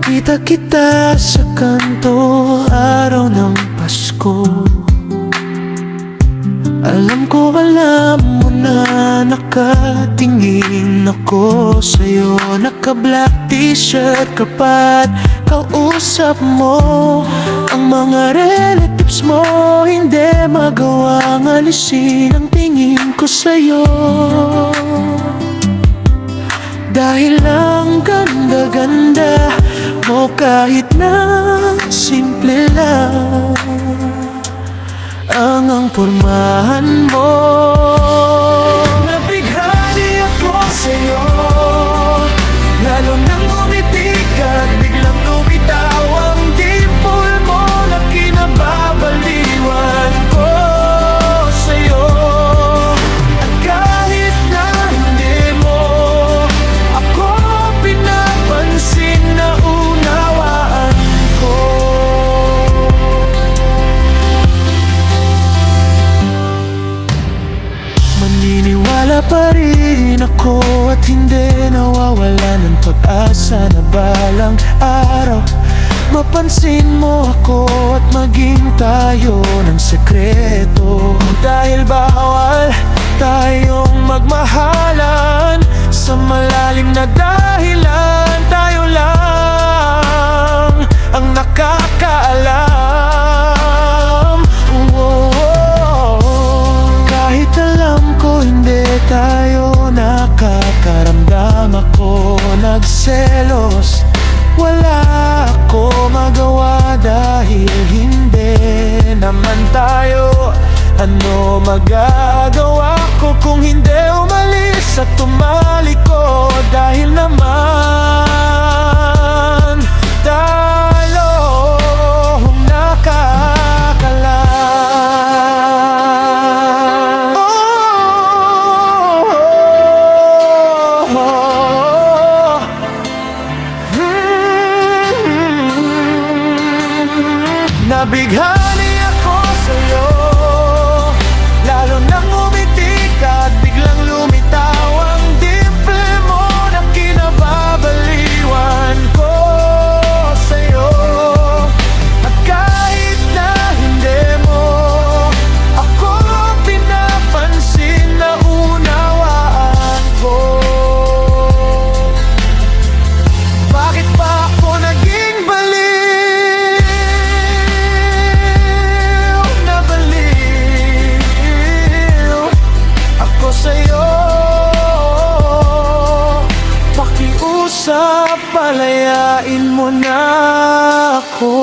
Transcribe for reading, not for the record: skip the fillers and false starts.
Nakita kita sa kanto, araw ng Pasko. Alam mo na nakatingin ako sa'yo. Naka-black t-shirt ka pa't kausap mo ang mga relatives mo. Hindi magawang alisin ang tingin ko sa'yo, dahil ang ganda-ganda mo kahit na simple lang ang pormahan mo. Nabighani ako sa'yo, lalo nang umiti ka at biglang lumitaw ang dimple mo na kinababaliwan ko sa'yo. At kahit na hindi mo ako pinapansin, na unawaan ko. Maniniwala pa rin ako at hindi nawawala ng pag-asa na balang araw mapansin mo ako at maging tayo ng sekreto. Dahil bawal tayong magmahalan sa malalim na dahilan, tayo lang ang nakakaalam. Kahit alam ko hindi tayo nakakaramdam, ako nagselos, wala ako magawa dahil hindi naman tayo. Ano magagawa ko kung hindi umalis at tumalikod? Dahil naman tayo nakakalam. Nabighani ako sa'yo, lalo nang umiti ka at biglang lumitaw ang dimple mo na kinababaliwan ko sa'yo. At kahit na hindi mo ako pinapansin, na unawaan ko. Bakit ba ako naging baliw? Ako sa'yo, pakiusap, palayain mo na ako.